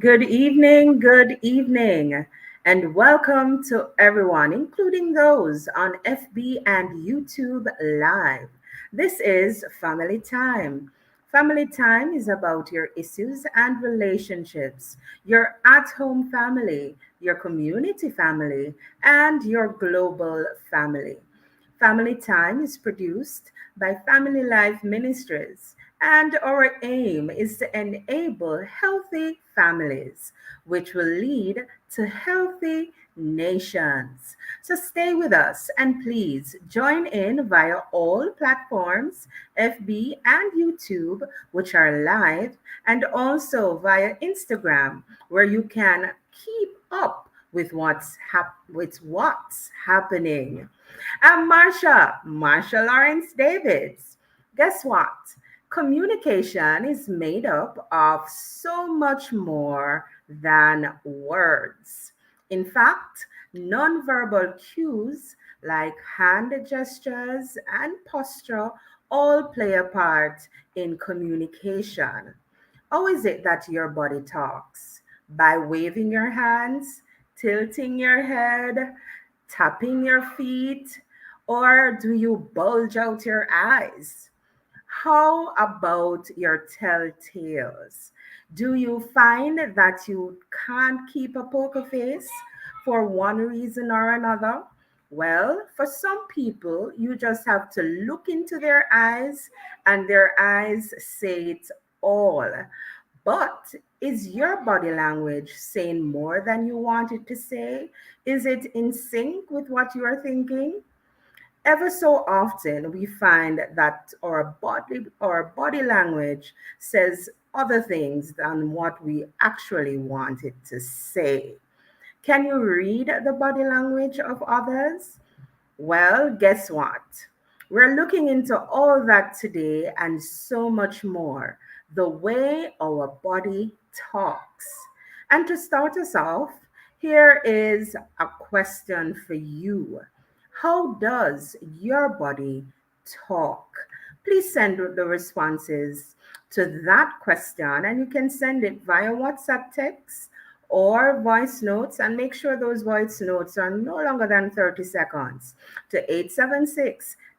good evening, and welcome to everyone, including those on FB and YouTube Live. This is Family Time. Family Time is about your issues and relationships, your at home family, your community family, and your global family. Family Time is produced by Family Life Ministries, and our aim is to enable healthy families, which will lead to healthy nations. So stay with us and please join in via all platforms, FB and YouTube, which are live, and also via Instagram, where you can keep up with what's happening. I'm Marsha Lawrence Davids. Guess what? Communication is made up of so much more than words. In fact, nonverbal cues like hand gestures and posture all play a part in communication. How is it that your body talks? By waving your hands, tilting your head, tapping your feet, or do you bulge out your eyes? How about your telltales? Do you find that you can't keep a poker face for one reason or another? Well, for some people, you just have to look into their eyes and their eyes say it all. But is your body language saying more than you want it to say? Is it in sync with what you are thinking? Ever so often, we find that our body language says other things than what we actually want it to say. Can you read the body language of others? Well, guess what? We're looking into all that today and so much more. The way our body talks. And to start us off, here is a question for you. How does your body talk? Please send the responses to that question, and you can send it via WhatsApp text or voice notes, and make sure those voice notes are no longer than 30 seconds to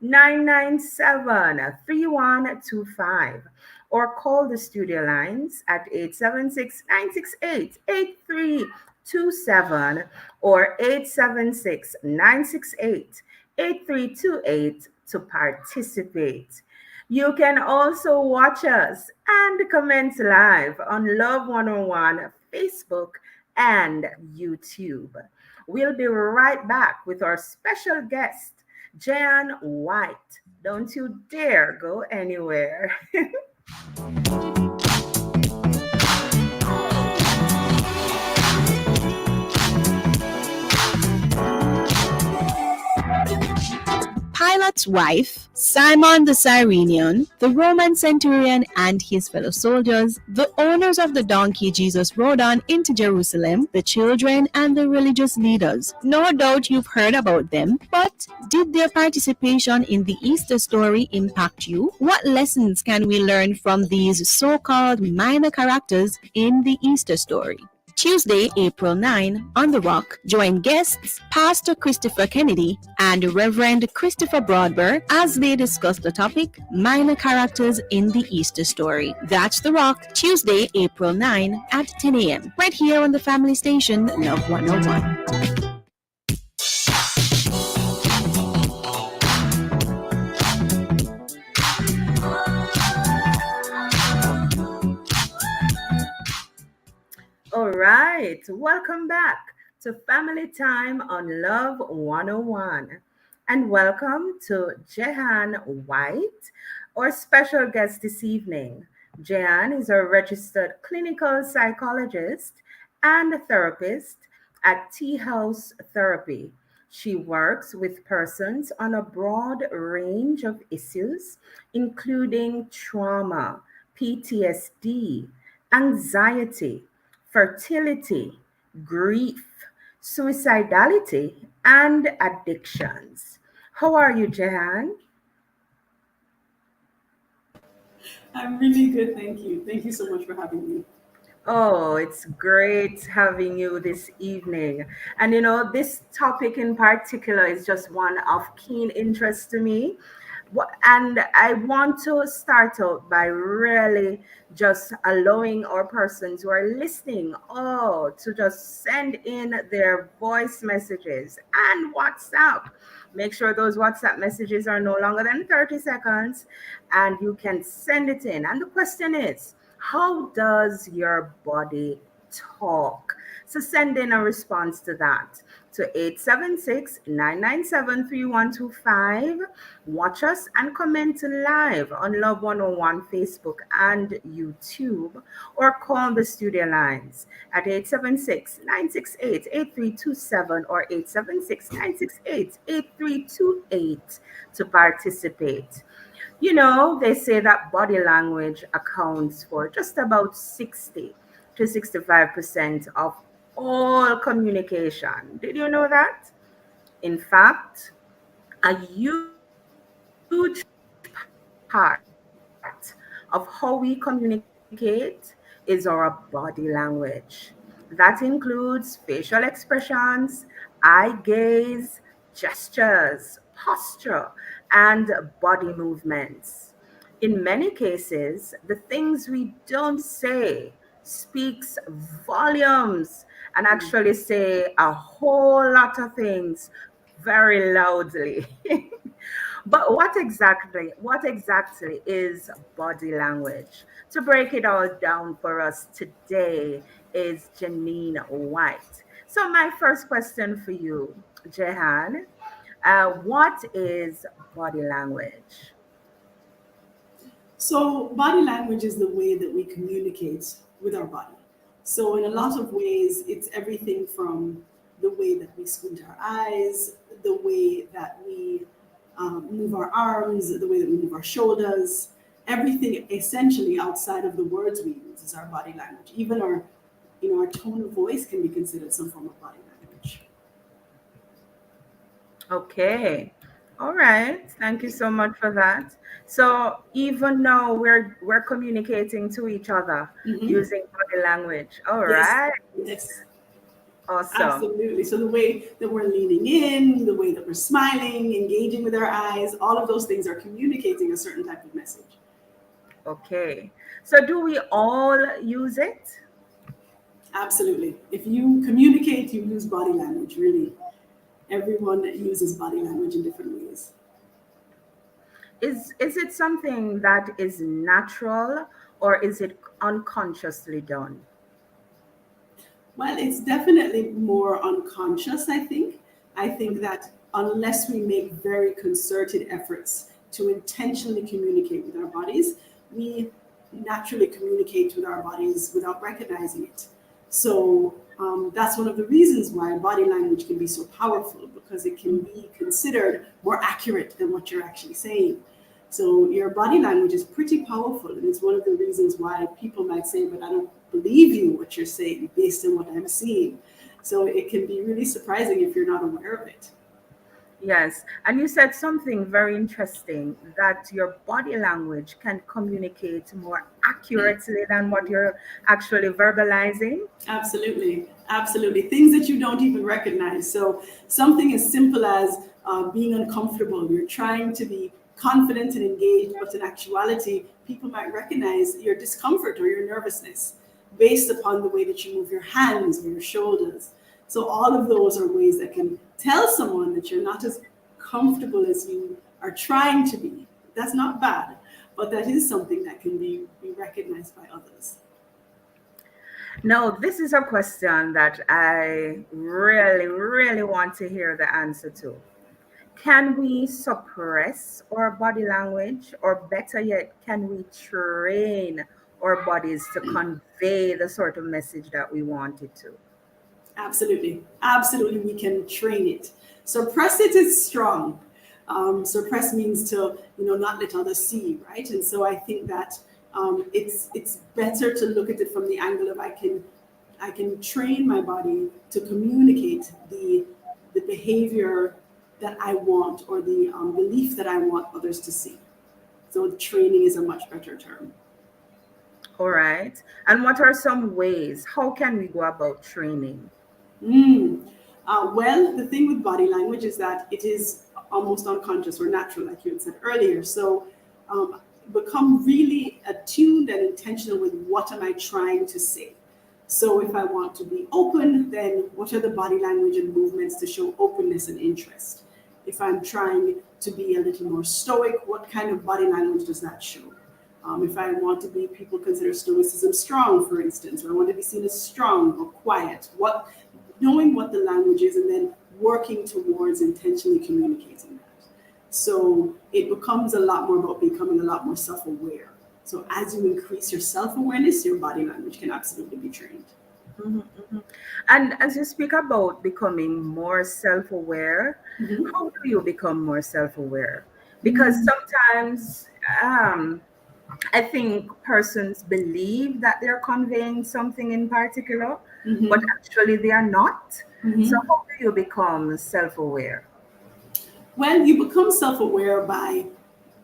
876-997-3125, or call the studio lines at 876-968-8327 or 876-968-8328 to participate. You can also watch us and comment live on Love 101 Facebook and YouTube. We'll be right back with our special guest, Jan White. Don't you dare go anywhere. Pilate's wife, Simon the Cyrenian, the Roman centurion and his fellow soldiers, the owners of the donkey Jesus rode on into Jerusalem, the children and the religious leaders. No doubt you've heard about them, but did their participation in the Easter story impact you? What lessons can we learn from these so-called minor characters in the Easter story? Tuesday, April 9, on The Rock, join guests Pastor Christopher Kennedy and Reverend Christopher Broadberg as they discuss the topic Minor Characters in the Easter Story. That's The Rock, Tuesday, April 9 at 10 a.m. right here on the family station Love 101. All right, welcome back to Family Time on Love 101. And welcome to Jehan White, our special guest this evening. Jehan is a registered clinical psychologist and a therapist at Tea House Therapy. She works with persons on a broad range of issues, including trauma, PTSD, anxiety, fertility, grief, suicidality, and addictions. How are you, Jehan? I'm really good, thank you. Thank you so much for having me. Oh, it's great having you this evening. And this topic in particular is just one of keen interest to me. And I want to start out by really just allowing our persons who are listening, to just send in their voice messages and WhatsApp. Make sure those WhatsApp messages are no longer than 30 seconds and you can send it in. And the question is, how does your body talk? So send in a response to that to 876-997-3125. Watch us and comment live on Love 101 Facebook and YouTube, or call the studio lines at 876-968-8327 or 876-968-8328 to participate. They say that body language accounts for just about 60 to 65% of all communication. Did you know that? In fact, a huge part of how we communicate is our body language. That includes facial expressions, eye gaze, gestures, posture, and body movements. In many cases, the things we don't say speaks volumes and actually say a whole lot of things very loudly. But what exactly is body language? To break it all down for us today is Janine White. So my first question for you, Jehan, what is body language? So, body language is the way that we communicate with our body. So, in a lot of ways, it's everything from the way that we squint our eyes, the way that we move our arms, the way that we move our shoulders. Everything essentially outside of the words we use is our body language. Even our tone of voice can be considered some form of body language. Okay. All right. Thank you so much for that. So even now we're communicating to each other Hmm. using body language. All Yes, right. yes. Awesome. Absolutely. So the way that we're leaning in, the way that we're smiling, engaging with our eyes, all of those things are communicating a certain type of message. Okay. So do we all use it? Absolutely. If you communicate, you use body language, really. Everyone uses body language in different ways. Is it something that is natural or is it unconsciously done? Well, it's definitely more unconscious, I think. I think that unless we make very concerted efforts to intentionally communicate with our bodies, we naturally communicate with our bodies without recognizing it. So that's one of the reasons why body language can be so powerful because it can be considered more accurate than what you're actually saying. So your body language is pretty powerful, and it's one of the reasons why people might say, "But I don't believe you what you're saying based on what I'm seeing." So it can be really surprising if you're not aware of it. Yes. And you said something very interesting that your body language can communicate more accurately than what you're actually verbalizing. Absolutely, absolutely. Things that you don't even recognize. So something as simple as being uncomfortable. You're trying to be confident and engaged, but in actuality, people might recognize your discomfort or your nervousness based upon the way that you move your hands or your shoulders. So all of those are ways that can tell someone that you're not as comfortable as you are trying to be. That's not bad, but that is something that can be recognized by others. Now, this is a question that I really, really want to hear the answer to. Can we suppress our body language, or better yet, can we train our bodies to convey the sort of message that we want it to? Absolutely. Absolutely, we can train it. Suppress it is strong. Suppress means to, not let others see, right? And so I think that it's better to look at it from the angle of I can train my body to communicate the behavior that I want or the belief that I want others to see. So training is a much better term. All right. And what are some ways? How can we go about training? Mm. Well, the thing with body language is that it is almost unconscious or natural, like you had said earlier. So um, become really attuned and intentional with what am I trying to say. So if I want to be open, then what are the body language and movements to show openness and interest? If I'm trying to be a little more stoic, what kind of body language does that show? If I want to be, people consider stoicism strong, for instance, or I want to be seen as strong or quiet. What, knowing what the language is, and then working towards intentionally communicating that. So it becomes a lot more about becoming a lot more self-aware. So as you increase your self-awareness, your body language can absolutely be trained. Mhm, mhm. And as you speak about becoming more self aware, Mhm. how do you become more self aware? Because Mm. sometimes I think persons believe that they're conveying something in particular, but Mhm. actually they are not. So, Mhm. how do you become self aware? Well, you become self-aware by,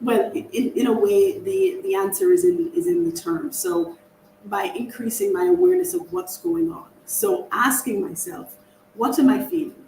well, in a way, the answer is in the term. So by increasing my awareness of what's going on. So asking myself, what am I feeling?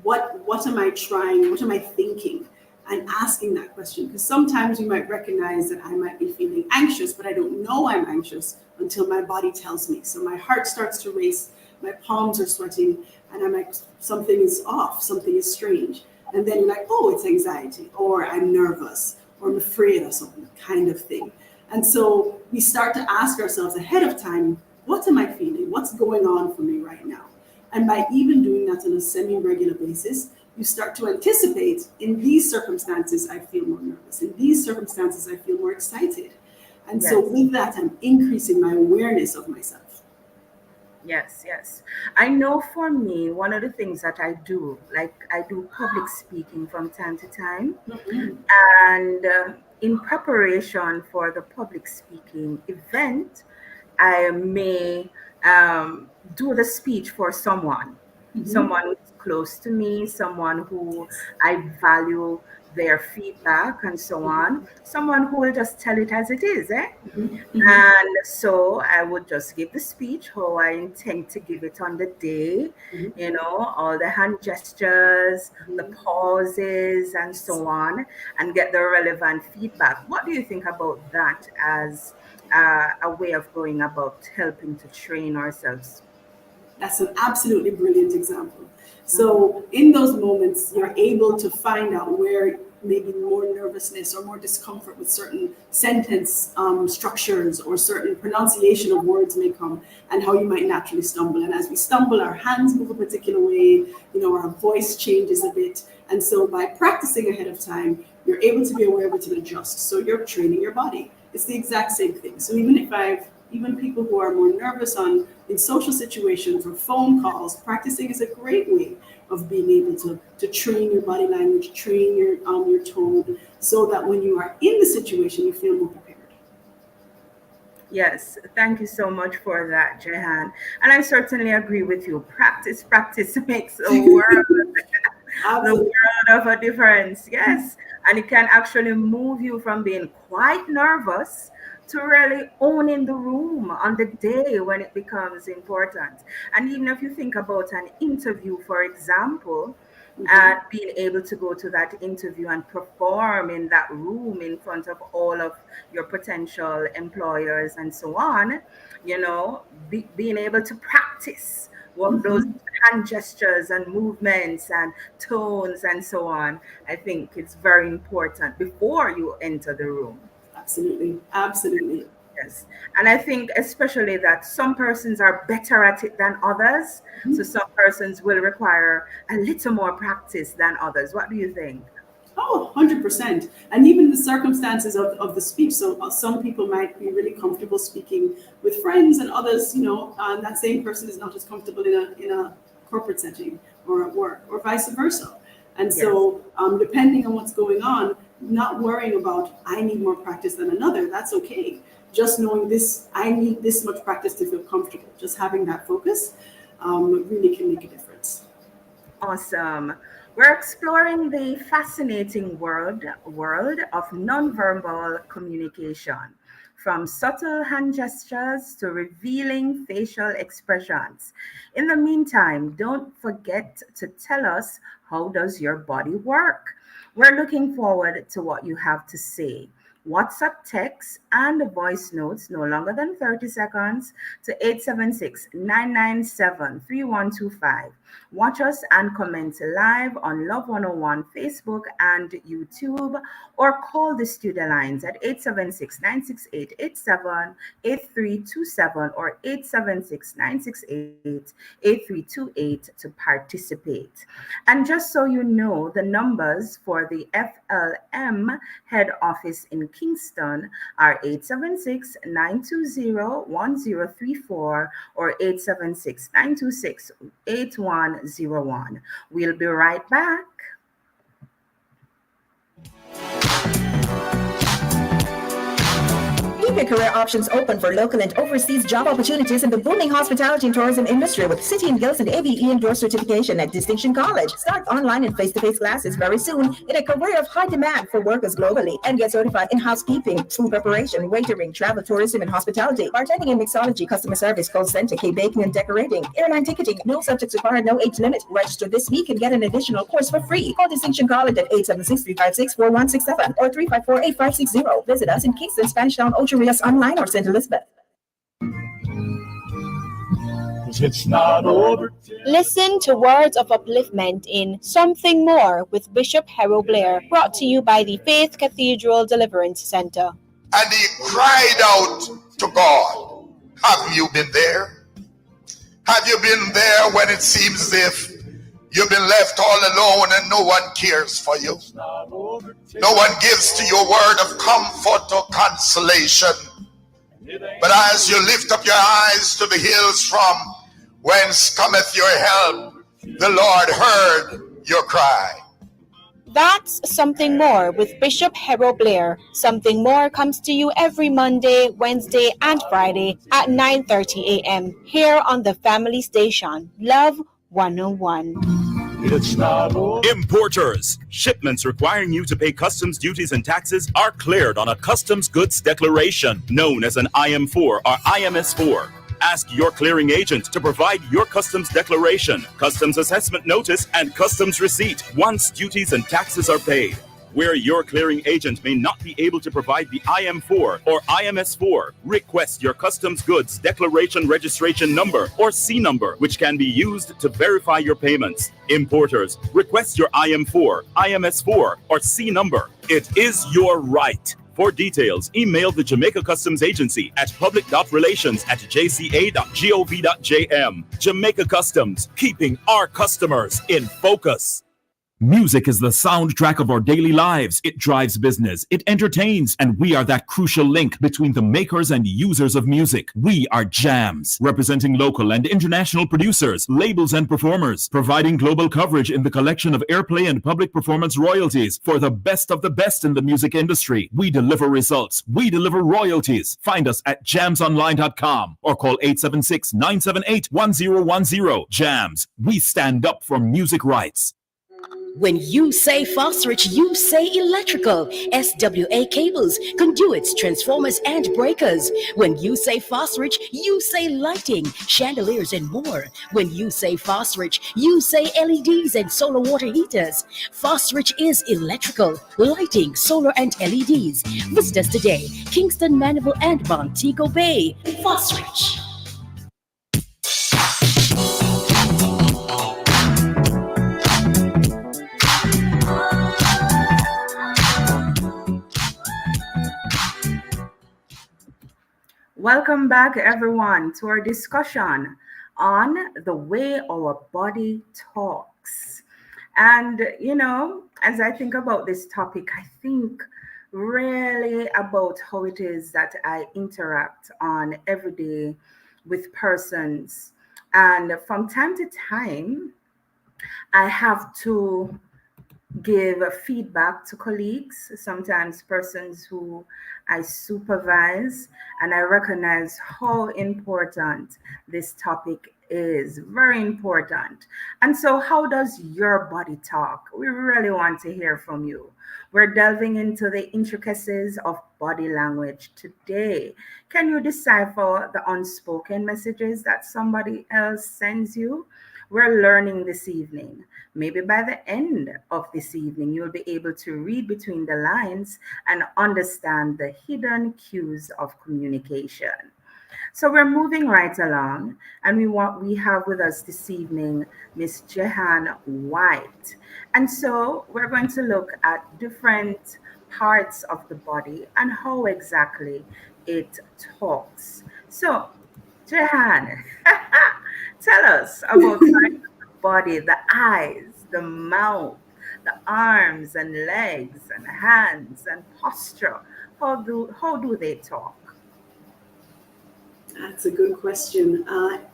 What am I trying? What am I thinking? And asking that question. Because sometimes you might recognize that I might be feeling anxious, but I don't know I'm anxious until my body tells me. So my heart starts to race, my palms are sweating, and I'm like, something is off, something is strange. And then you're like, oh, it's anxiety, or I'm nervous, or I'm afraid of something, kind of thing. And so we start to ask ourselves ahead of time, what am I feeling? What's going on for me right now? And by even doing that on a semi regular basis, you start to anticipate in these circumstances, I feel more nervous. In these circumstances, I feel more excited. And so, Yes. with that, I'm increasing my awareness of myself. Yes, yes. I know for me, one of the things that I do, like I do public speaking from time to time. Mhm. And in preparation for the public speaking event, I may do the speech for Mhm. someone who's close to me, someone who Yes. I value their feedback and so on, someone who will just tell it as it is, eh? Mhm. Mhm. And so I would just give the speech how I intend to give it on the day, Mhm. all the hand gestures, the Mhm. pauses, and Yes. so on, and get the relevant feedback. What do you think about that as a way of going about helping to train ourselves? That's an absolutely brilliant example. Mhm. So, in those moments, you're able to find out where maybe more nervousness or more discomfort with certain sentence structures or certain pronunciation of words may come, and how you might naturally stumble. And as we stumble, our hands move a particular way, our voice changes a bit. And so, by practicing ahead of time, you're able to be aware of it and adjust. So, you're training your body. It's the exact same thing. So, even people who are more nervous on in social situations or phone calls, practicing is a great way of being able to train your body language, train your tone, so that when you are in the situation, you feel more prepared. Yes, thank you so much for that, Jehan. And I certainly agree with you. Practice makes a world the Absolutely. world of a difference. Yes. And it can actually move you from being quite nervous to really owning the room on the day when it becomes important. And even if you think about an interview, for example, and Mhm. being able to go to that interview and perform in that room in front of all of your potential employers and so on, being able to practice what those Mhm. hand gestures and movements and tones and so on. I think it's very important before you enter the room. Absolutely. Absolutely. Yes. And I think especially that some persons are better at it than others. So Mhm. some persons will require a little more practice than others. What do you think? Oh, 100%. And even the circumstances of the speech. So some people might be really comfortable speaking with friends, and others, that same person is not as comfortable in a corporate setting or at work, or vice versa. And Yes. so, depending on what's going on, not worrying about I need more practice than another, that's okay. Just knowing this, I need this much practice to feel comfortable. Just having that focus really can make a difference. Awesome. We're exploring the fascinating world of nonverbal communication, from subtle hand gestures to revealing facial expressions. In the meantime, don't forget to tell us, how does your body work? We're looking forward to what you have to say. WhatsApp text and voice notes no longer than 30 seconds to 876-997-3125. Watch us and comment live on Love 101 Facebook and YouTube, or call the studio lines at 876-968-878327 or 876-968-8328 to participate. And just so you know, the numbers for the FLM head office in Kingston are 876-920-1034 or 876-926-8101. We'll be right back. Keep your career options open for local and overseas job opportunities in the booming hospitality and tourism industry with City and Guilds and ABE endorsed certification at Distinction College. Start online and face-to-face classes very soon in a career of high demand for workers globally, and get certified in housekeeping, food preparation, waitering, travel, tourism, and hospitality, bartending and mixology, customer service, call center, cake baking and decorating, airline ticketing. No subjects required, no age limit. Register this week and get an additional course for free. Call Distinction College at 876-356-4167 or 354-8560. Visit us in Kingston, Spanish Town, Ocho Rios Online, or St. Elizabeth. It's not over. Listen to words of upliftment in Something More with Bishop Harold Blair, brought to you by the Faith Cathedral Deliverance Center. And he cried out to God. Have you been there? Have you been there when it seems as if you've been left all alone and no one cares for you? No one gives to your word of comfort or consolation. But as you lift up your eyes to the hills from whence cometh your help, the Lord heard your cry. That's Something More with Bishop Harold Blair. Something More comes to you every Monday, Wednesday, and Friday at 9:30 a.m. here on the family station, Love 101. It's not over. Importers. Shipments requiring you to pay customs duties and taxes are cleared on a customs goods declaration known as an IM4 or IMS4. Ask your clearing agent to provide your customs declaration, customs assessment notice, and customs receipt once duties and taxes are paid. Where your clearing agent may not be able to provide the IM4 or IMS4, request your customs goods declaration registration number or C number, which can be used to verify your payments. Importers, request your IM4, IMS4, or C number. It is your right. For details, email the Jamaica Customs Agency at public.relations@jca.gov.jm. Jamaica Customs, keeping our customers in focus. Music is the soundtrack of our daily lives. It drives business, it entertains, and we are that crucial link between the makers and users of music. We are Jams, representing local and international producers, labels, and performers, providing global coverage in the collection of airplay and public performance royalties for the best of the best in the music industry. We deliver results. We deliver royalties. Find us at jamsonline.com or call 876-978-1010. Jams, we stand up for music rights. When you say Fosrich, you say electrical, SWA cables, conduits, transformers, and breakers. When you say Fosrich, you say lighting, chandeliers, and more. When you say Fosrich, you say LEDs and solar water heaters. Fosrich is electrical, lighting, solar, and LEDs. Visit us today, Kingston, Mandeville, and Montego Bay. Fosrich. Welcome back, everyone, to our discussion on the way our body talks. And, as I think about this topic, I think really about how it is that I interact on every day with persons. And from time to time, I have to give feedback to colleagues, sometimes persons who I supervise, and I recognize how important this topic is. Very important. And so, how does your body talk? We really want to hear from you. We're delving into the intricacies of body language today. Can you decipher the unspoken messages that somebody else sends you? We're learning this evening. Maybe by the end of this evening, you'll be able to read between the lines and understand the hidden cues of communication. So we're moving right along, and we have with us this evening Miss Jehan White, and so we're going to look at different parts of the body and how exactly it talks. So, Jehan, tell us about parts of the body: the eyes, the mouth, the arms and legs and hands and posture. How do they talk? That's a good question.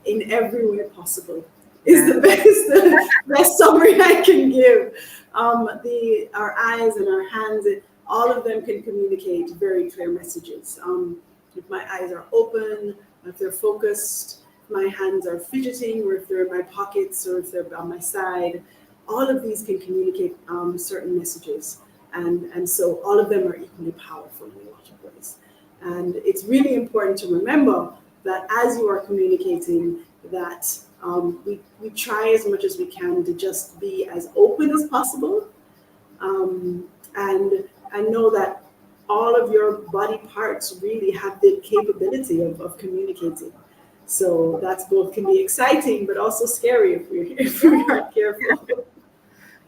In every way possible is Yeah. the best summary I can give. Our eyes and our hands, all of them can communicate very clear messages. If my eyes are open, if they're focused, if my hands are fidgeting, or if they're in my pockets, or if they're on my side, all of these can communicate certain messages. And so all of them are equally powerful in a lot of ways. And it's really important to remember that as you are communicating, that we try as much as we can to just be as open as possible, um, and know that all of your body parts really have the capability of communicating. So that's both can be exciting, but also scary if if we aren't careful.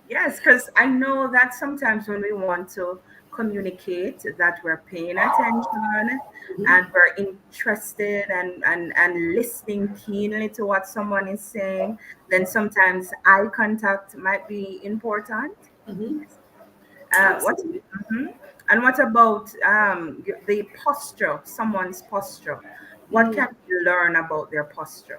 Yes, because I know that sometimes when we want to communicate that we're paying attention and we're interested and listening keenly to what someone is saying, then sometimes eye contact might be important. Mhm. What Absolutely. mhm. And what about the posture, someone's posture? What can we learn about their posture?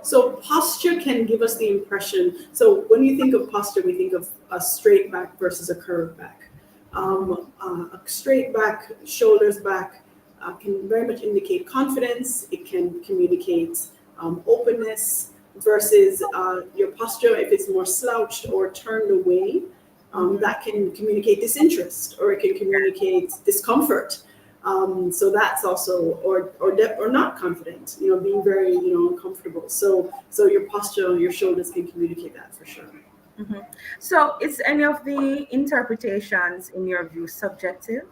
So posture can give us the impression. So when you think of posture, we think of a straight back versus a curved back. A straight back, shoulders back, can very much indicate confidence. It can communicate openness versus your posture. If it's more slouched or turned away, that can communicate disinterest, or it can communicate discomfort. So that's also, or not confident, being very, uncomfortable. So your posture, your shoulders can communicate that for sure. Mhm. So, is any of the interpretations, in your view, subjective?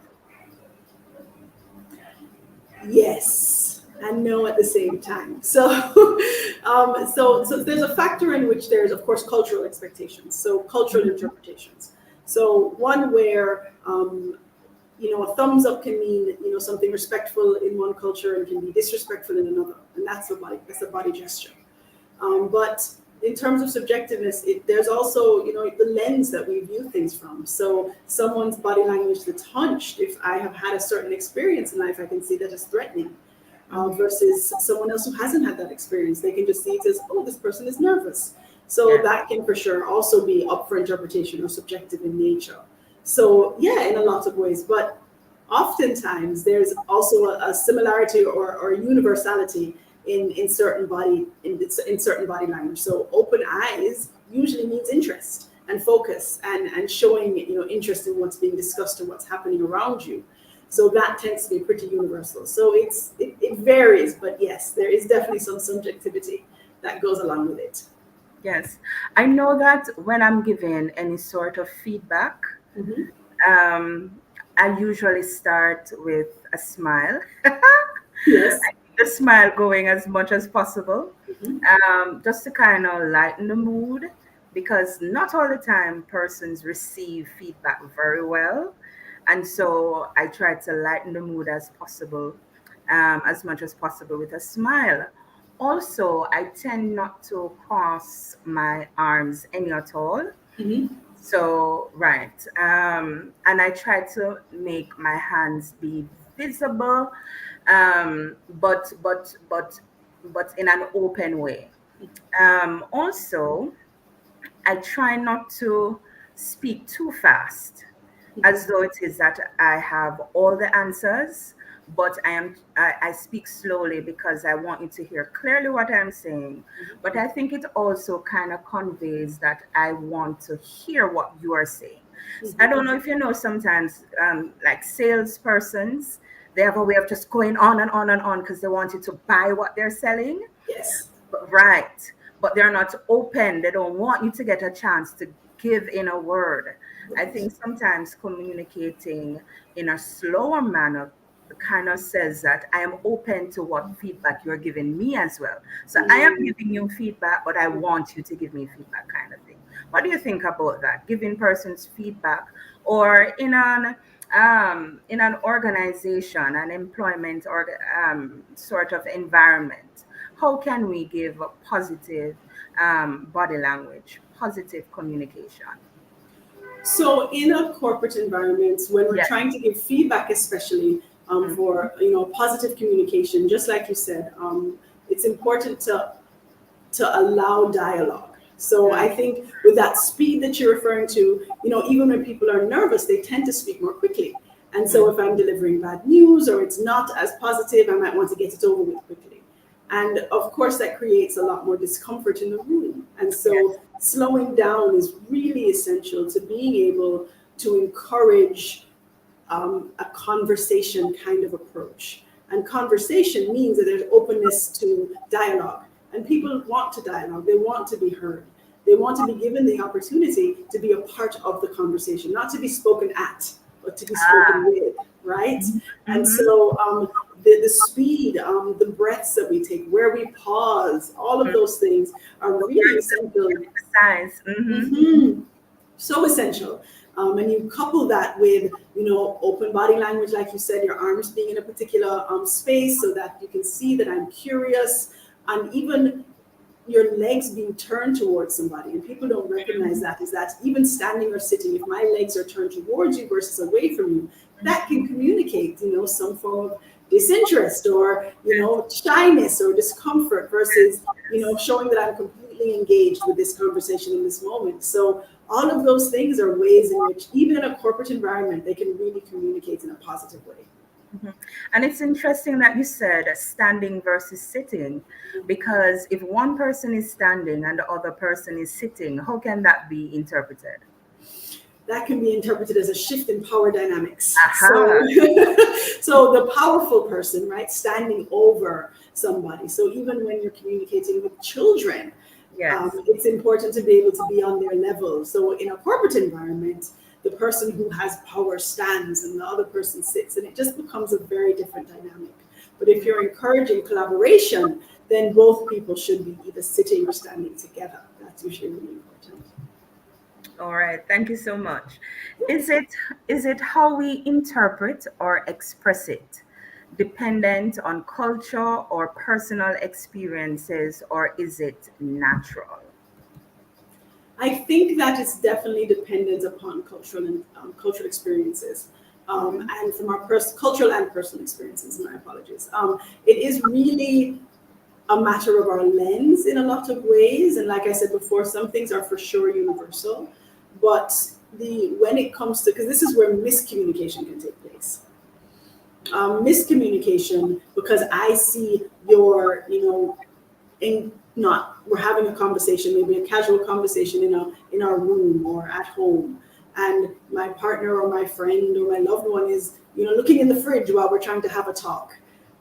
Yes and no at the same time. So, so there's a factor in which there's, of course, cultural expectations. So cultural interpretations. So one where a thumbs up can mean something respectful in one culture and can be disrespectful in another, and that's a body gesture. But in terms of subjectiveness, there's also the lens that we view things from. So someone's body language that's hunched, if I have had a certain experience in life, I can see that as threatening. Versus someone else who hasn't had that experience, they can just see it as, oh, this person is nervous. So Yeah. that can for sure also be up for interpretation or subjective in nature. So yeah, in a lot of ways, but oftentimes there's also a similarity or universality in certain body language. So open eyes usually means interest and focus and showing interest in what's being discussed and what's happening around you. So that tends to be pretty universal. So it varies, but yes, there is definitely some subjectivity that goes along with it. Yes. I know that when I'm giving any sort of feedback, Mhm. um, I usually start with a smile. Yes. The smile going as much as possible, Mhm. just to kind of lighten the mood, because not all the time persons receive feedback very well. And so I try to lighten the mood as possible, as much as possible with a smile. Also, I tend not to cross my arms any at all. Mhm. So, right. And I try to make my hands be visible, but in an open way. Also, I try not to speak too fast, as though it is that I have all the answers, but I speak slowly because I want you to hear clearly what I'm saying. But I think it also kind of conveys that I want to hear what you are saying. I don't know if you know, sometimes like salespersons, they have a way of just going on and on and on because they want you to buy what they're selling. Yes. Right. But they're not open. They don't want you to get a chance to give in a word. I think sometimes communicating in a slower manner kind of says that I am open to what feedback you're giving me as well. So I am giving you feedback, but I want you to give me feedback, kind of thing. What do you think about that? Giving persons feedback, or in an organization, an employment or sort of environment, how can we give a positive body language, positive communication? So in a corporate environment, when we're Yes. trying to give feedback, especially Mhm. for positive communication, just like you said, it's important to allow dialogue. So I think with that speed that you're referring to, even when people are nervous, they tend to speak more quickly. And so if I'm delivering bad news or it's not as positive, I might want to get it over with quickly. And of course, that creates a lot more discomfort in the room. And so slowing down is really essential to being able to encourage a conversation kind of approach. And conversation means that there's openness to dialogue. And people want to dialogue, they want to be heard. They want to be given the opportunity to be a part of the conversation, not to be spoken at, but to be spoken with, right? And so the speed, the breaths that we take, where we pause, all of those things are really essential. Size. So essential. And you couple that with, open body language, like you said, your arms being in a particular space so that you can see that I'm curious, and even your legs being turned towards somebody. And people don't recognize that, is that even standing or sitting, if my legs are turned towards you versus away from you, that can communicate, some form of disinterest or, shyness or discomfort versus, showing that I'm completely engaged with this conversation in this moment. So all of those things are ways in which, even in a corporate environment, they can really communicate in a positive way. And it's interesting that you said standing versus sitting, because if one person is standing and the other person is sitting, how can that be interpreted? That can be interpreted as a shift in power dynamics. Aha. So the powerful person, right, standing over somebody. So even when you're communicating with children, it's important to be able to be on their level. So in a corporate environment, the person who has power stands and the other person sits, and it just becomes a very different dynamic. But if you're encouraging collaboration, then both people should be either sitting or standing together. That's usually really important. All right, thank you so much. Is it how we interpret or express it dependent on culture or personal experiences, or is it natural? I think that it's definitely dependent upon cultural and cultural experiences, and from our cultural and personal experiences. My apologies. It is really a matter of our lens in a lot of ways, and like I said before, some things are for sure universal, but when it comes to, because this is where miscommunication can take place. Miscommunication because I see your, we're having a conversation, maybe a casual conversation in our room or at home, and my partner or my friend or my loved one is looking in the fridge while we're trying to have a talk,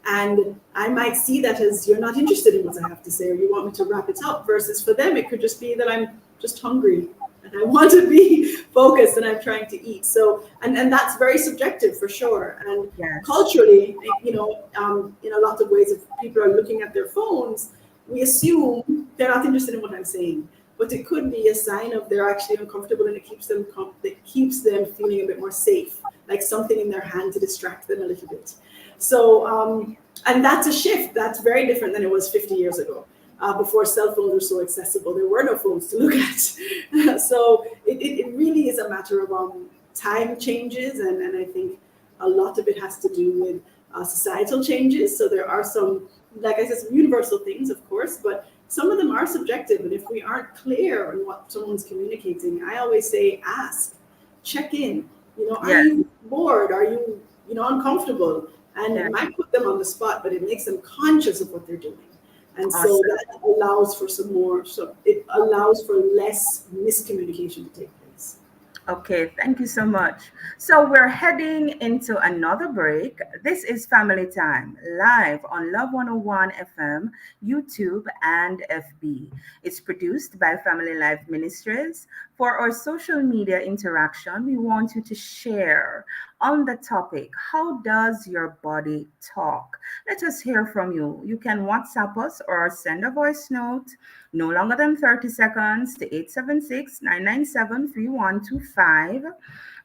and I might see that as you're not interested in what I have to say, or you want me to wrap it up, versus for them it could just be that I'm just hungry and I want to be focused and I'm trying to eat. So and that's very subjective for sure. And culturally, in a lot of ways, if people are looking at their phones, we assume they're not interested in what I'm saying, but it could be a sign of they're actually uncomfortable, and it keeps them feeling a bit more safe, like something in their hand to distract them a little bit. So and that's a shift. That's very different than it was 50 years ago. Before cell phones were so accessible, there were no phones to look at. So it really is a matter of time changes, and I think a lot of it has to do with societal changes. So there are some, like I said, some universal things, of course, but some of them are subjective. And if we aren't clear on what someone's communicating, I always say, ask, check in. Are you bored? Are you, uncomfortable? And it might put them on the spot, but it makes them conscious of what they're doing. And so that allows for it allows for less miscommunication to take place. Okay, thank you so much. So we're heading into another break. This is Family Time, live on Love 101 FM, YouTube, and FB. It's produced by Family Life Ministries. For our social media interaction, we want you to share on the topic, how does your body talk? Let us hear from you. You can WhatsApp us or send a voice note no longer than 30 seconds to 876-997-3125,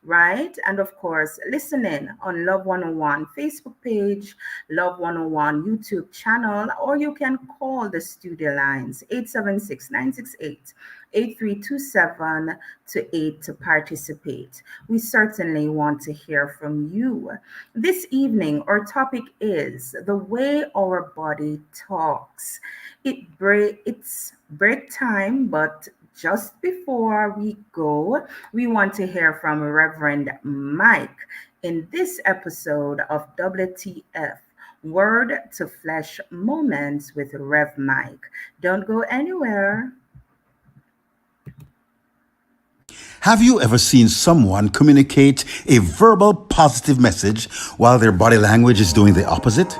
right? And of course, listen in on Love 101 Facebook page, Love 101 YouTube channel, or you can call the studio lines 876-968-8327 to 8 to participate. We certainly want to hear from you. This evening, our topic is the way our body talks. It's break time, but just before we go, we want to hear from Reverend Mike in this episode of WTF Word to Flesh Moments with Rev Mike. Don't go anywhere. Have you ever seen someone communicate a verbal positive message while their body language is doing the opposite?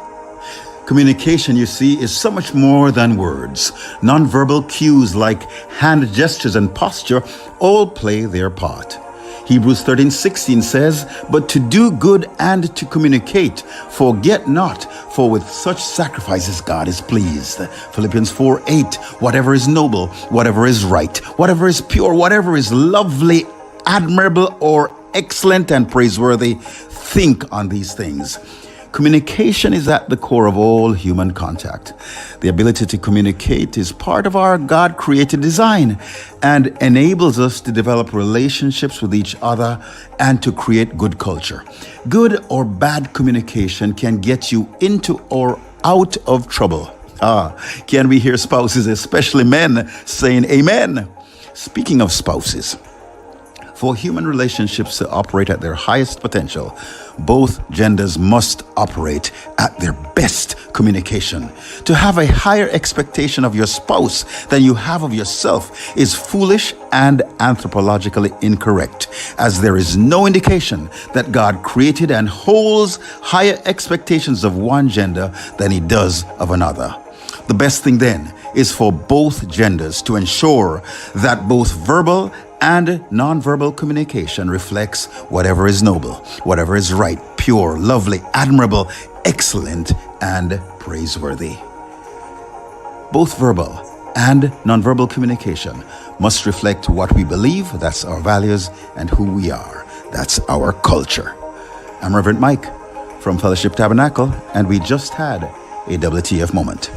Communication, you see, is so much more than words. Nonverbal cues like hand gestures and posture all play their part. Hebrews 13:16 says, "But to do good and to communicate, forget not, for with such sacrifices God is pleased." Philippians 4:8, "Whatever is noble, whatever is right, whatever is pure, whatever is lovely, admirable, or excellent and praiseworthy, think on these things." Communication is at the core of all human contact. The ability to communicate is part of our God-created design and enables us to develop relationships with each other and to create good culture. Good or bad communication can get you into or out of trouble. Can we hear spouses, especially men, saying amen? Speaking of spouses, for human relationships to operate at their highest potential, both genders must operate at their best communication. To have a higher expectation of your spouse than you have of yourself is foolish and anthropologically incorrect, as there is no indication that God created and holds higher expectations of one gender than he does of another. The best thing then is for both genders to ensure that both verbal and nonverbal communication reflects whatever is noble, whatever is right, pure, lovely, admirable, excellent, and praiseworthy. Both verbal and nonverbal communication must reflect what we believe, that's our values, and who we are, that's our culture. I'm Reverend Mike from Fellowship Tabernacle, and we just had a WTF moment.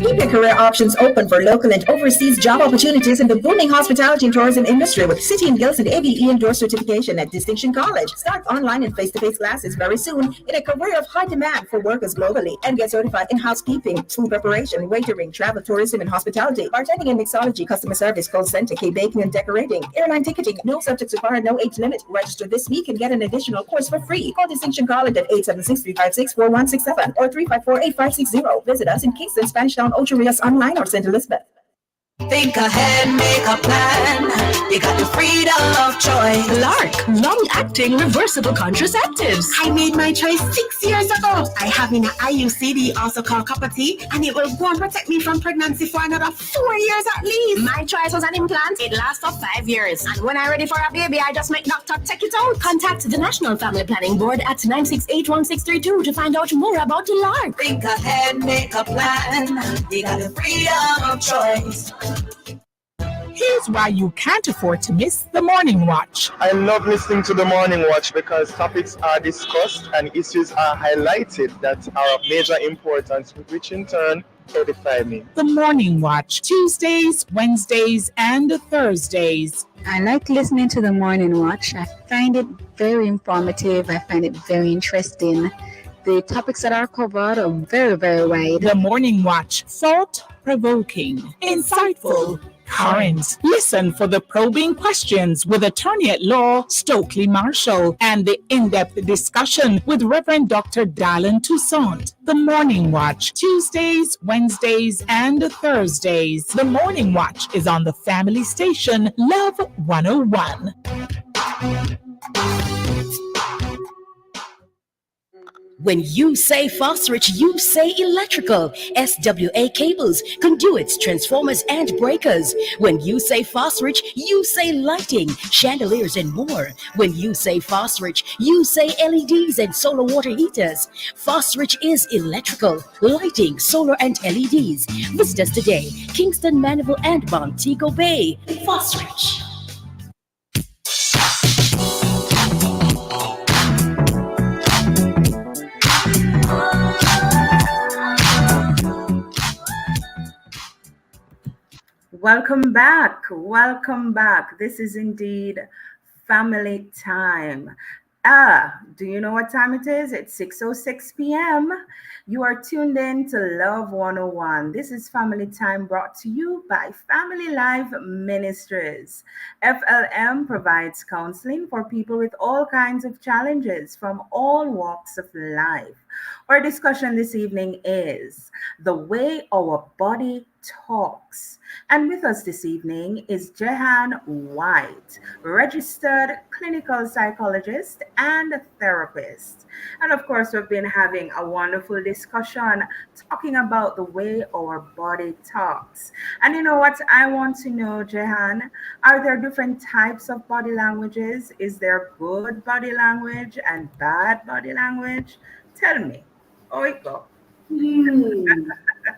Keep your career options open for local and overseas job opportunities in the booming hospitality and tourism industry with City and Guilds and ABE endorsed certification at Distinction College. Start online and face-to-face classes very soon in a career of high demand for workers globally and get certified in housekeeping, food preparation, waitering, travel, tourism, and hospitality, bartending and mixology, customer service, call center, cake baking and decorating, airline ticketing. No subjects required, no age limit. Register this week and get an additional course for free. Call Distinction College at 876-356-4167 or 354-8560. Visit us in Kingston, Spanish Town, Ocho Rios online or St. Elizabeth. Think ahead, make a plan. You got the freedom of choice. Lark, long-acting reversible contraceptives. I made my choice 6 years ago. I have in an IUCD, also called copper tea, and it will go and protect me from pregnancy for another 4 years at least. My choice was an implant. It lasts for 5 years. And when I'm ready for a baby, I just make doctor take it out. Contact the National Family Planning Board at 968-1632 to find out more about the Lark. Think ahead, make a plan. You got the freedom of choice. Here's why you can't afford to miss the Morning Watch. I love listening to the Morning Watch because topics are discussed and issues are highlighted that are of major importance, which in turn edify me. The Morning Watch, Tuesdays, Wednesdays, and Thursdays. I like listening to the Morning Watch. I find it very informative. I find it very interesting. The topics that are covered are very, very wide. The Morning Watch, thought-provoking, insightful, currents. Listen for the probing questions with attorney at law Stokely Marshall and the in-depth discussion with Reverend Dr. Dallin Toussaint. The Morning Watch, Tuesdays, Wednesdays, and Thursdays. The Morning Watch is on the family station Love 101. When you say phosphorus, you say electrical. SWA cables, conduits, transformers, and breakers. When you say phosphorus, you say lighting, chandeliers, and more. When you say phosphorus, you say LEDs and solar water heaters. Phosphorus is electrical, lighting, solar, and LEDs. Visit us today, Kingston, Mandeville, and Montego Bay. Phosphorus. Welcome back. Welcome back. This is indeed family time. Do you know what time it is? It's 6:06 p.m. You are tuned in to Love 101. This is family time brought to you by Family Life Ministries. FLM provides counseling for people with all kinds of challenges from all walks of life. Our discussion this evening is the way our body talks. And with us this evening is Jehan White, registered clinical psychologist and therapist. And of course, we've been having a wonderful discussion talking about the way our body talks. And you know what I want to know, Jehan? Are there different types of body languages? Is there good body language and bad body language? Tell me. Oh, it go.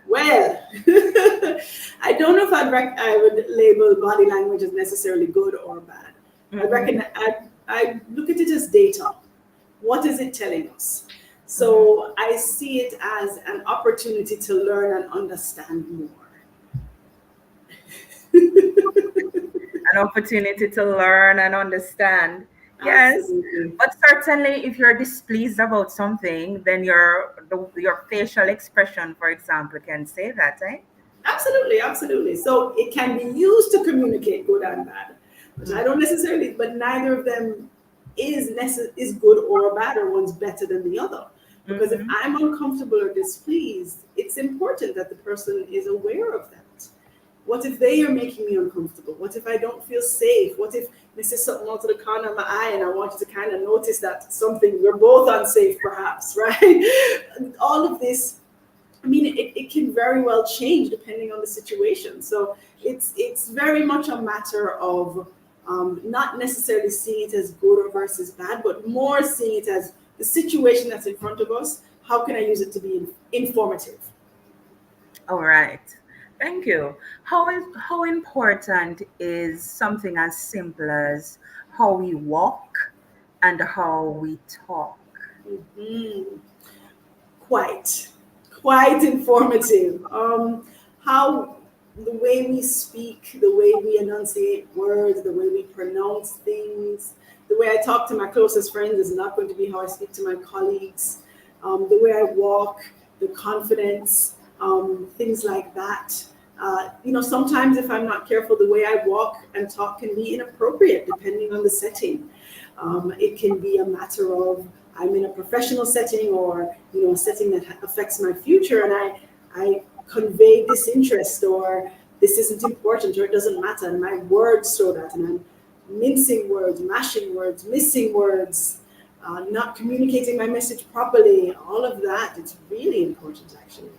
Well, I don't know if I would label body language as necessarily good or bad. I reckon I look at it as data. What is it telling us? So I see it as an opportunity to learn and understand more. An opportunity to learn and understand. Yes, Absolutely. but certainly if you're displeased about something, then your facial expression, for example, can say that, eh? Absolutely, absolutely. So it can be used to communicate good and bad. But I don't necessarily, but neither of them is good or bad, or one's better than the other. Because if I'm uncomfortable or displeased, it's important that the person is aware of that. What if they are making me uncomfortable? What if I don't feel safe? What if this is something out of the corner of my eye and I want you to kind of notice that something, we're both unsafe perhaps, right? All of this, I mean, it can very well change depending on the situation. So it's very much a matter of not necessarily seeing it as good or versus bad, but more seeing it as the situation that's in front of us. How can I use it to be informative? All right. Thank you. How important is something as simple as how we walk and how we talk? Quite informative. How the way we speak, the way we enunciate words, the way we pronounce things, the way I talk to my closest friends is not going to be how I speak to my colleagues. The way I walk, the confidence, things like that. Sometimes if I'm not careful, the way I walk and talk can be inappropriate depending on the setting. It can be a matter of I'm in a professional setting or a setting that affects my future, and I convey disinterest or this isn't important or it doesn't matter, and my words show that, and I'm mincing words, mashing words, missing words, not communicating my message properly. All of that, it's really important actually.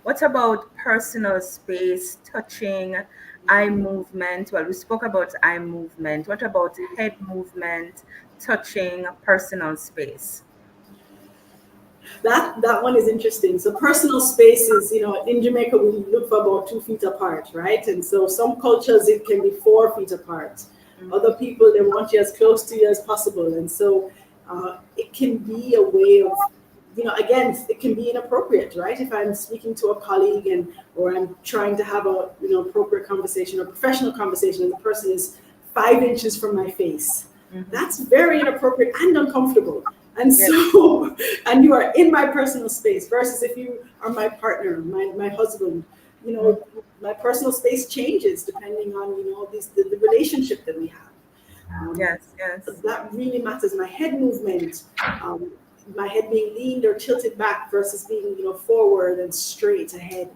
What about personal space, touching, eye movement? Well, we spoke about eye movement. What about head movement, touching, personal space? That one is interesting. So personal space is, in Jamaica, we look for about 2 feet apart, right? And so some cultures, it can be 4 feet apart. Other people, they want you as close to you as possible. And so it can be a way of, again, it can be inappropriate, right? If I'm speaking to a colleague or I'm trying to have a, appropriate conversation or professional conversation, and the person is 5 inches from my face, that's very inappropriate and uncomfortable. And so, and you are in my personal space versus if you are my partner, my husband, you know, my personal space changes depending on, you know, the relationship that we have. Yes, yes. That really matters. My head movement, my head being leaned or tilted back versus being, you know, forward and straight ahead,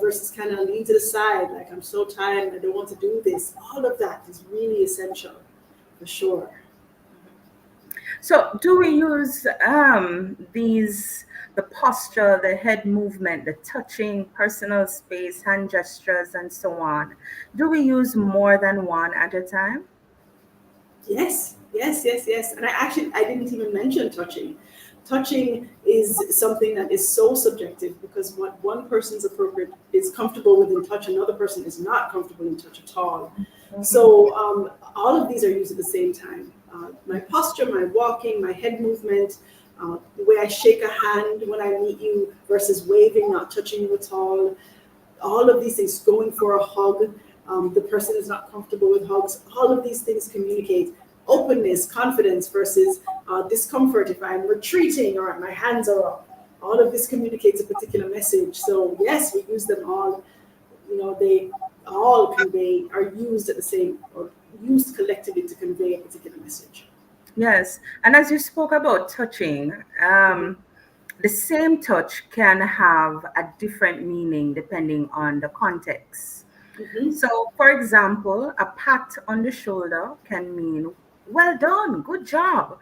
versus kind of lean to the side, like I'm so tired, I don't want to do this. All of that is really essential, for sure. So, do we use the posture, the head movement, the touching, personal space, hand gestures, and so on? Do we use more than one at a time? Yes, yes, yes, yes. And I didn't even mention touching. Touching is something that is so subjective because what one person's appropriate is comfortable with in touch, another person is not comfortable in touch at all. So all of these are used at the same time. My posture, my walking, my head movement, the way I shake a hand when I meet you versus waving, not touching you at all of these things, going for a hug, the person is not comfortable with hugs, all of these things communicate openness, confidence versus discomfort if I'm retreating or my hands are up. All of this communicates a particular message. So yes, we use them all. You know, they all convey, are used at the same, or used collectively to convey a particular message. Yes. And as you spoke about touching, the same touch can have a different meaning depending on the context. So, for example, a pat on the shoulder can mean, well done, good job.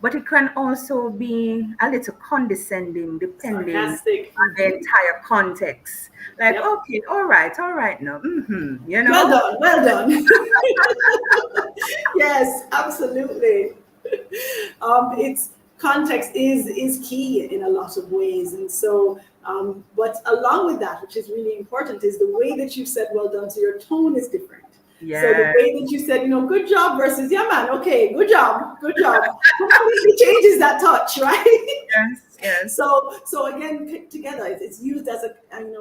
But it can also be a little condescending depending Sarcastic. on the entire context. Like, Yep. okay, all right now, you Well know? done, well done. Yes, absolutely. It's context is key in a lot of ways, and so. But along with that, which is really important, is the way that you said "well done." So your tone is different. So the Yeah. way that you said, you know, good job versus yeah, man, okay, good job, completely changes that touch, right? Yes, yes. So again, together, it's used as in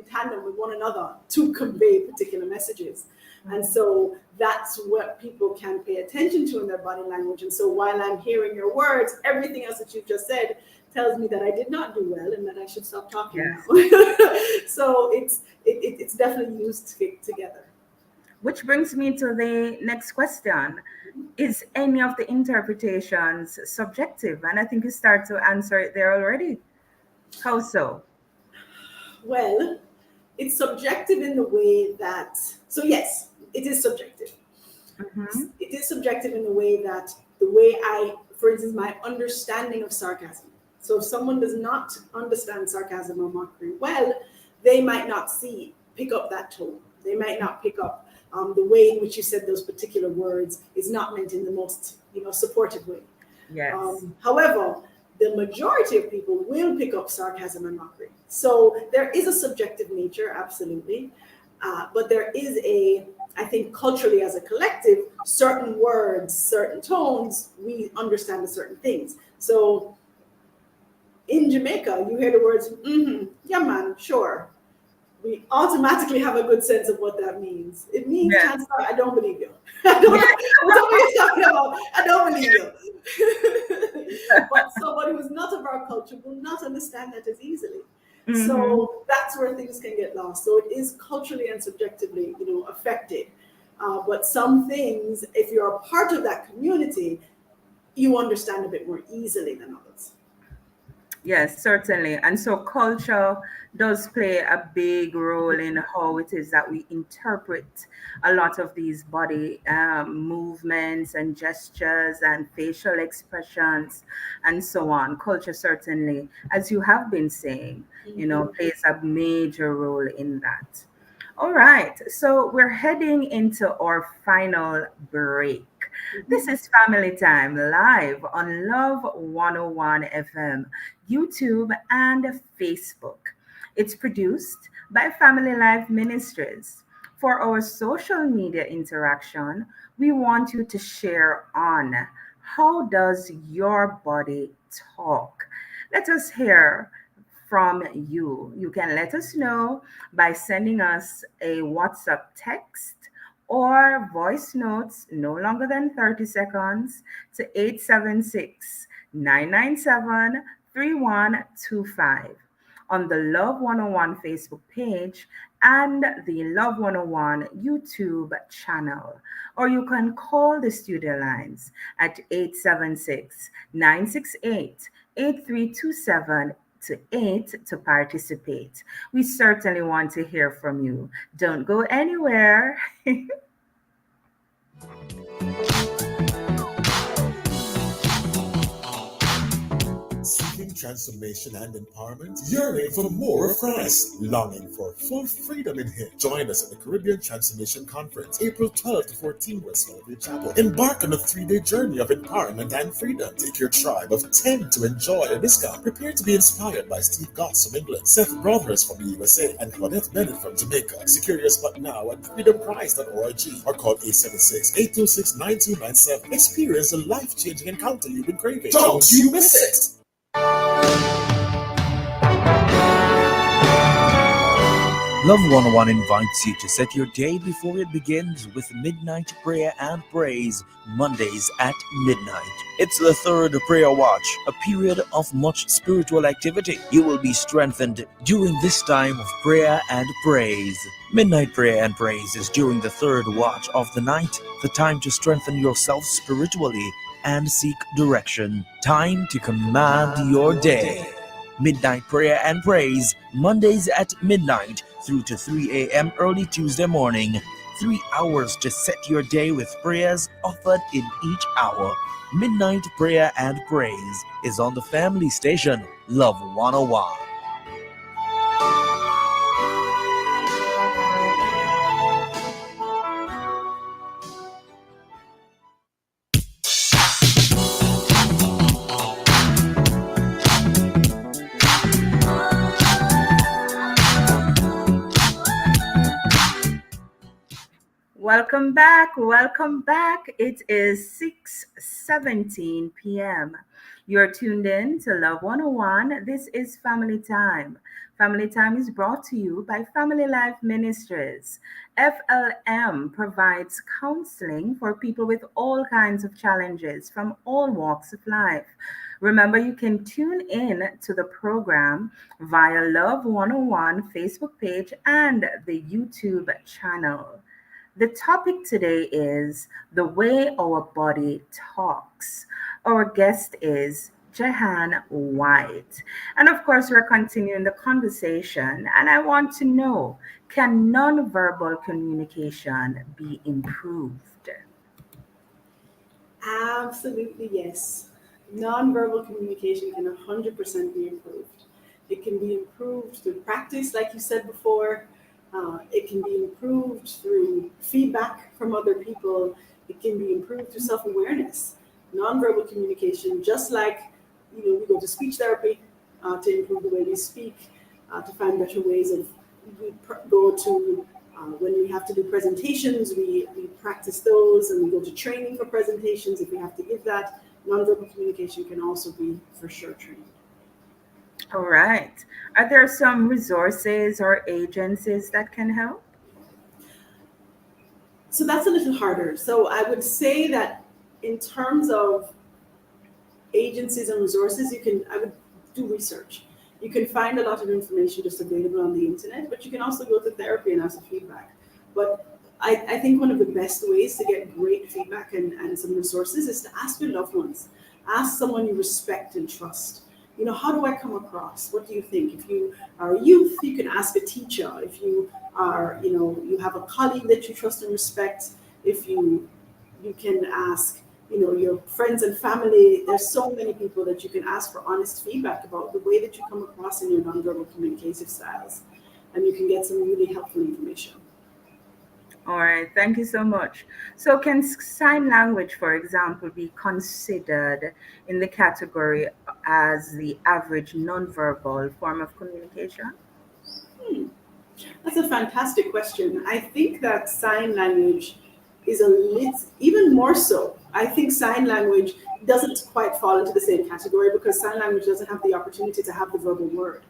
tandem with one another to convey particular messages. And so that's what people can pay attention to in their body language. And so while I'm hearing your words, everything else that you've just said tells me that I did not do well and that I should stop talking Yes. now. So it's definitely used together. Which brings me to the next question. Is any of the interpretations subjective? And I think you start to answer it there already. How so? Well, it's subjective in the way that, so yes, it is subjective. It is subjective in the way that the way for instance, my understanding of sarcasm. So if someone does not understand sarcasm or mockery well, they might not pick up that tone. They might not pick up the way in which you said those particular words is not meant in the most, supportive way. Yes. However, the majority of people will pick up sarcasm and mockery. So there is a subjective nature, absolutely. But there is I think culturally as a collective, certain words, certain tones, we understand certain things. So in Jamaica, you hear the words, yeah, man, sure. We automatically have a good sense of what that means. It means, Yes. Chancellor, I don't believe you. I don't know what you're talking about. I don't believe you. But somebody who's not of our culture will not understand that as easily. So that's where things can get lost. So it is culturally and subjectively, affected. But some things, if you're a part of that community, you understand a bit more easily than others. Yes, certainly. And so culture does play a big role in how it is that we interpret a lot of these body movements and gestures and facial expressions and so on. Culture certainly, as you have been saying, plays a major role in that. All right, so we're heading into our final break. This is Family Time live on Love 101 FM, YouTube, and Facebook. It's produced by Family Life Ministries. For our social media interaction, we want you to share on how does your body talk? Let us hear from you. You can let us know by sending us a WhatsApp text or voice notes no longer than 30 seconds to 876 997 3125. on the Love 101 Facebook page and the Love 101 YouTube channel. Or you can call the studio lines at 876-968-8327 to 8 to participate. We certainly want to hear from you. Don't go anywhere. Seeking transformation and empowerment, yearning for more of Christ, longing for full freedom in Him. Join us at the Caribbean Transformation Conference, April 12 to 14, West Valley Chapel. Embark on a 3-day journey of empowerment and freedom. Take your tribe of 10 to enjoy a discount. Prepare to be inspired by Steve Goss from England, Seth Brothers from the USA, and Claudette Bennett from Jamaica. Secure your spot now at freedomchrist.org or call 876-826-9297. Experience a life-changing encounter you've been craving. Don't you miss it! Love 101 invites you to set your day before it begins with midnight prayer and praise, Mondays at midnight. It's the third prayer watch, a period of much spiritual activity. You will be strengthened during this time of prayer and praise. Midnight prayer and praise is during the third watch of the night, the time to strengthen yourself spiritually and seek direction. Time to command your day. Midnight prayer and praise, Mondays at midnight through to 3 a.m. early Tuesday morning. 3 hours to set your day with prayers offered in each hour. Midnight prayer and praise is on the family station, Love 101. Welcome back. Welcome back. It is 6:17 p.m. You're tuned in to Love 101. This is Family Time. Family Time is brought to you by Family Life Ministries. FLM provides counseling for people with all kinds of challenges from all walks of life. Remember, you can tune in to the program via Love 101 Facebook page and the YouTube channel. The topic today is the way our body talks. Our guest is Jahan White. And of course, we're continuing the conversation. And I want to know, can nonverbal communication be improved? Absolutely, yes. Nonverbal communication can 100% be improved. It can be improved through practice, like you said before. It can be improved through feedback from other people. It can be improved through self-awareness. Nonverbal communication, just like we go to speech therapy to improve the way we speak, to find better ways of. We go to when we have to do presentations, we practice those, and we go to training for presentations if we have to give that. Nonverbal communication can also be for sure trained. All right. Are there some resources or agencies that can help? So that's a little harder. So I would say that in terms of agencies and resources, I would do research. You can find a lot of information just available on the internet, but you can also go to therapy and ask for feedback. But I think one of the best ways to get great feedback and some resources is to ask your loved ones. Ask someone you respect and trust. How do I come across? What do you think? If you are a youth, you can ask a teacher. If you are, you have a colleague that you trust and respect, if you can ask, your friends and family. There's so many people that you can ask for honest feedback about the way that you come across in your nonverbal communicative styles. And you can get some really helpful information. All right, thank you so much. So, can sign language, for example, be considered in the category as the average nonverbal form of communication? That's a fantastic question. I think that sign language is even more so. I think sign language doesn't quite fall into the same category because sign language doesn't have the opportunity to have the verbal word.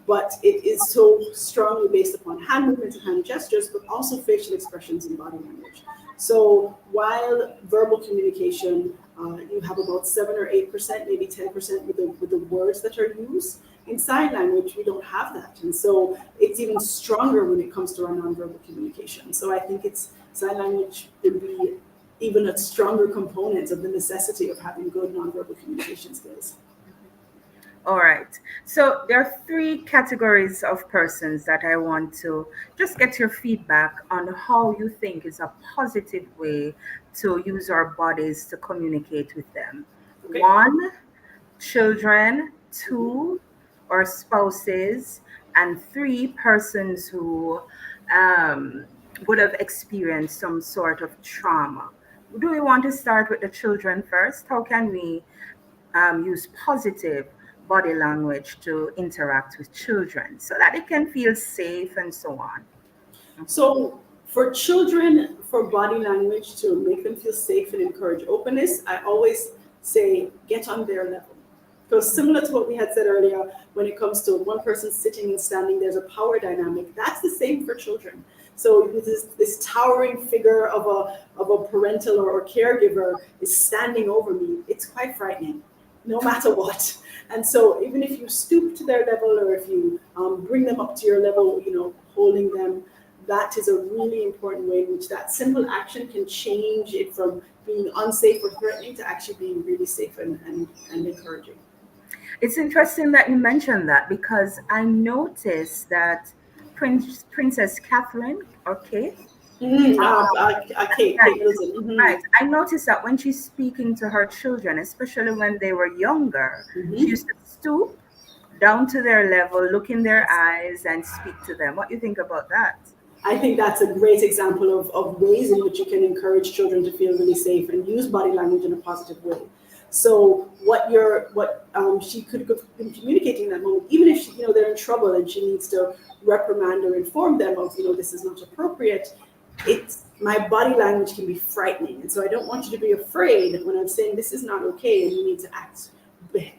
But it is so strongly based upon hand movements and hand gestures, but also facial expressions and body language. So while verbal communication You have about 7 or 8%, maybe 10% with the words that are used. In sign language, we don't have that, and so it's even stronger when it comes to our nonverbal communication. So I think sign language will be even a stronger component of the necessity of having good nonverbal communication skills. All right. So there are three categories of persons that I want to just get your feedback on how you think is a positive way to use our bodies to communicate with them. Okay. One, children. Two, our spouses. And three, persons who would have experienced some sort of trauma. Do we want to start with the children first? How can we use positive body language to interact with children so that they can feel safe and so on? So for children, for body language to make them feel safe and encourage openness, I always say get on their level. Because similar to what we had said earlier, when it comes to one person sitting and standing, there's a power dynamic. That's the same for children. So this towering figure of a parental or caregiver is standing over me. It's quite frightening, no matter what. And so even if you stoop to their level, or if you bring them up to your level, holding them, that is a really important way in which that simple action can change it from being unsafe or threatening to actually being really safe and encouraging. It's interesting that you mentioned that, because I noticed that Princess Catherine, or Kate, Kate right, Middleton. right. I noticed that when she's speaking to her children, especially when they were younger, she used to stoop down to their level, look in their eyes, and speak to them. What do you think about that? I think that's a great example of ways in which you can encourage children to feel really safe and use body language in a positive way. So what she could have been communicating in that moment, even if they're in trouble and she needs to reprimand or inform them of this is not appropriate, my body language can be frightening, and so I don't want you to be afraid when I'm saying this is not okay and you need to act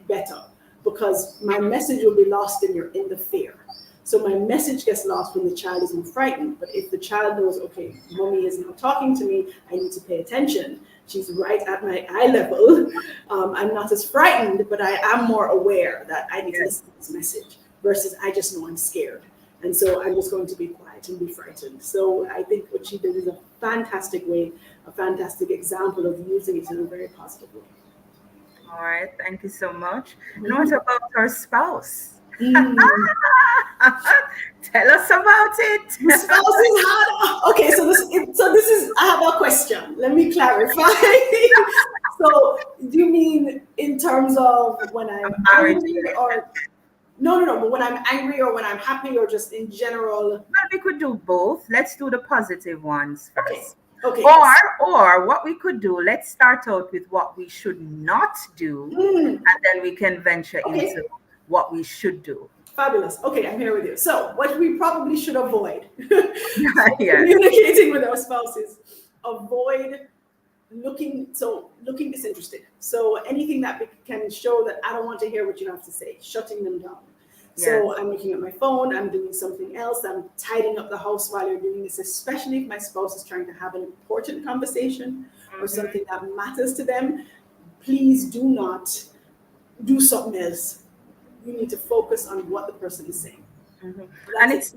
better, because my message will be lost in the fear. So my message gets lost when the child is more frightened. But if the child knows, okay, mommy is now talking to me, I need to pay attention. She's right at my eye level. I'm not as frightened, but I am more aware that I need to listen to this message, versus I just know I'm scared. And so I'm just going to be quiet and be frightened. So I think what she did is a fantastic way, a fantastic example of using it in a very positive way. All right, thank you so much. And what about her spouse? Tell us about it. The spouse is hard. Okay, so this is. I have a question. Let me clarify. So, do you mean in terms of when I'm angry, or no? But when I'm angry, or when I'm happy, or just in general? Well, we could do both. Let's do the positive ones first. Okay. Or what we could do, let's start out with what we should not do, and then we can venture into what we should do. Fabulous. Okay, I'm here with you. So what we probably should avoid communicating with our spouses, avoid looking disinterested. So anything that can show that I don't want to hear what you have to say, shutting them down. So I'm looking at my phone, I'm doing something else, I'm tidying up the house while you're doing this, especially if my spouse is trying to have an important conversation or something that matters to them. Please do not do something else. You need to focus on what the person is saying. And it's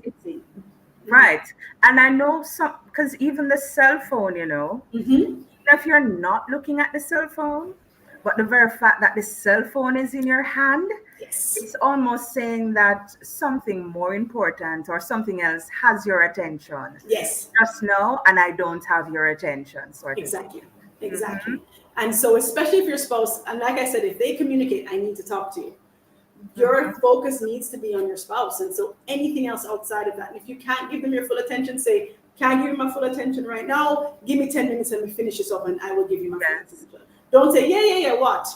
right. And I know because even the cell phone, if you're not looking at the cell phone, but the very fact that the cell phone is in your hand, it's almost saying that something more important or something else has your attention. Yes. Just now, and I don't have your attention. Exactly. And so, especially if your spouse, and like I said, if they communicate, I need to talk to you. Your focus needs to be on your spouse. And so anything else outside of that, and if you can't give them your full attention, say, can't give you my full attention right now, give me 10 minutes and we finish this up and I will give you my full attention. Don't say, yeah, what?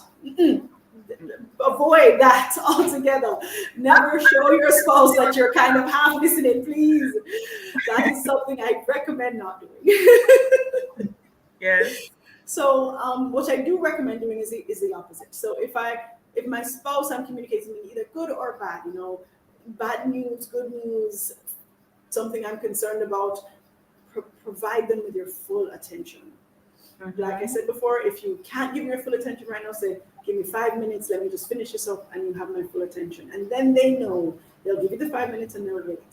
Avoid that altogether. Never show your spouse that you're kind of half listening, please. That is something I recommend not doing. Yes. So what I do recommend doing is the opposite. So if my spouse, I'm communicating with either good or bad, bad news, good news, something I'm concerned about, provide them with your full attention. Like I said before, if you can't give me your full attention right now, say, give me 5 minutes, let me just finish this up, and you have my full attention. And then they know they'll give you the 5 minutes and they'll wait.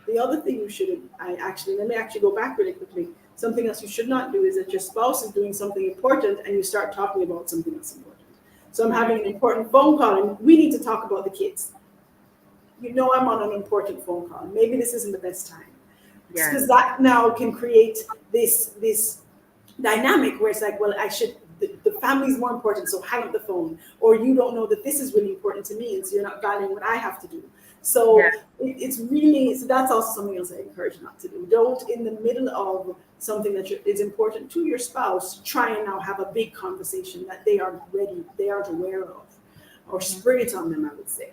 The other thing you shouldn't, let me actually go back really quickly. Something else you should not do is that your spouse is doing something important and you start talking about something else important. So I'm having an important phone call and we need to talk about the kids. You know I'm on an important phone call. Maybe this isn't the best time. Because that now can create this dynamic where it's like, well, the family's more important, so hang up the phone. Or you don't know that this is really important to me, and so you're not valuing what I have to do. So it's really, so that's also something else I encourage not to do. Don't, in the middle of something that is important to your spouse, try and now have a big conversation that they aren't ready, they aren't aware of, or spring it on them, I would say.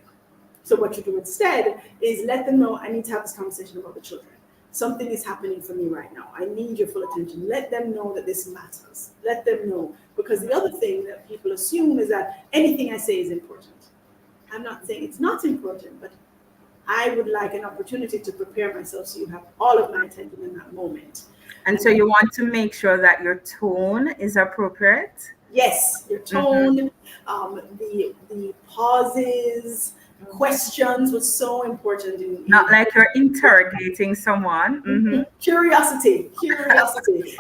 So what you do instead is let them know, I need to have this conversation about the children. Something is happening for me right now. I need your full attention. Let them know that this matters. Let them know. Because the other thing that people assume is that anything I say is important. I'm not saying it's not important, but I would like an opportunity to prepare myself so you have all of my attention in that moment. And so you want to make sure that your tone is appropriate? Yes, your tone, the pauses, questions was so important. Not like you're interrogating someone. Curiosity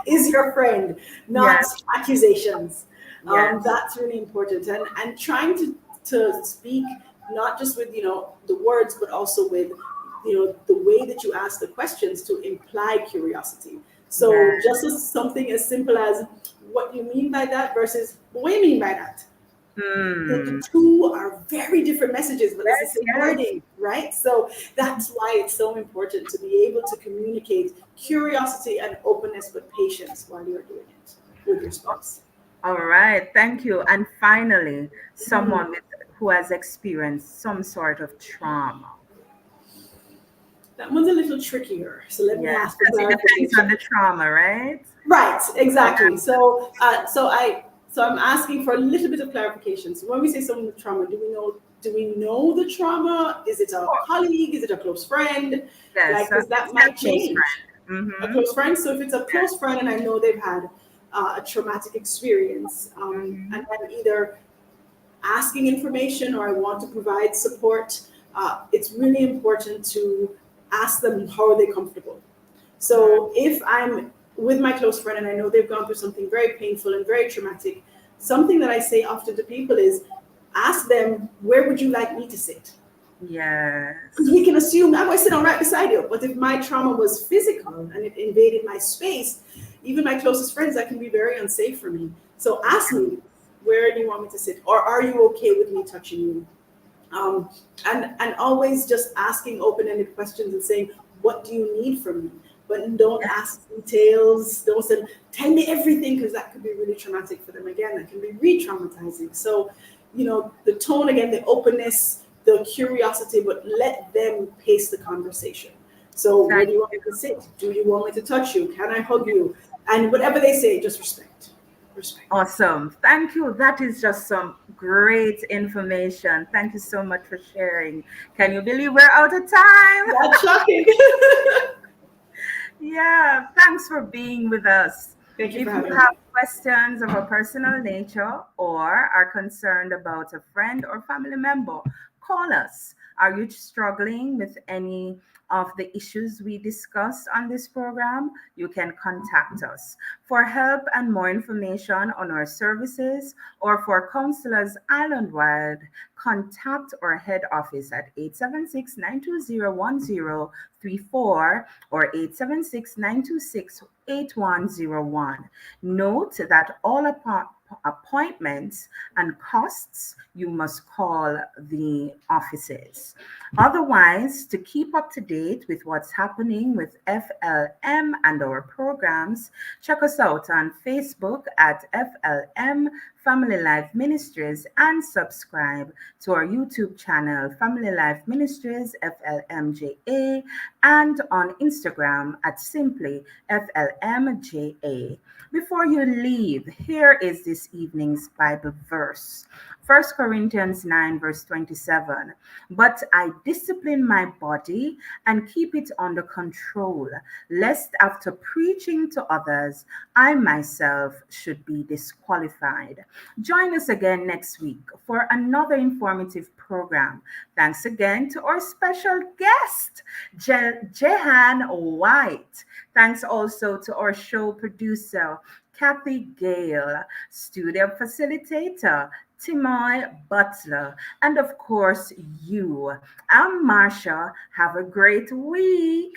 is your friend, not accusations. That's really important. And trying to speak not just with the words, but also with the way that you ask the questions to imply curiosity. So just as something as simple as what you mean by that versus what do you mean by that? The two are very different messages, but it's the same wording, right? So that's why it's so important to be able to communicate curiosity and openness with patience while you're doing it with your spouse. All right, thank you. And finally, someone who has experienced some sort of trauma. That one's a little trickier. So let me ask for clarification. It depends on the trauma, right? Right, exactly. So I'm asking for a little bit of clarification. So when we say someone with trauma, do we know the trauma? Is it a colleague? Is it a close friend? Yes, because that might change. A close friend. So if it's a close friend and I know they've had a traumatic experience, and I'm either asking information or I want to provide support, it's really important to ask them how are they comfortable. So if I'm with my close friend and I know they've gone through something very painful and very traumatic, something that I say often to people is ask them, where would you like me to sit? Yes. Because we can assume I'm going to sit on right beside you. But if my trauma was physical and it invaded my space, even my closest friends, that can be very unsafe for me. So ask me, where do you want me to sit? Or are you okay with me touching you? And always just asking open-ended questions and saying, what do you need from me? But don't ask details. Don't say, tell me everything, because that could be really traumatic for them. Again, that can be re-traumatizing. So, the tone, again, the openness, the curiosity, but let them pace the conversation. So where do you want me to sit? Do you want me to touch you? Can I hug you? And whatever they say, just respect. Awesome. Thank you. That is just some great information. Thank you so much for sharing. Can you believe we're out of time? That's shocking. Yeah. Thanks for being with us. Thank you If for having you me. have questions of a personal nature or are concerned about a friend or family member, call us. Are you struggling with any of the issues we discuss on this program? You can contact us. For help and more information on our services or for counselors island-wide, contact our head office at 876-920-1034 or 876-926-8101. Note that all appointments and costs you must call the offices. Otherwise, to keep up to date with what's happening with FLM and our programs, check us out on Facebook at FLM Family Life Ministries and subscribe to our YouTube channel Family Life Ministries FLMJA and on Instagram at simply FLMJA. Before you leave, here is this evening's Bible verse First Corinthians 9, verse 27. But I discipline my body and keep it under control, lest after preaching to others, I myself should be disqualified. Join us again next week for another informative program. Thanks again to our special guest, Jehan White. Thanks also to our show producer, Kathy Gale, studio facilitator, Timoy Butler, and of course, you. I'm Marsha. Have a great week.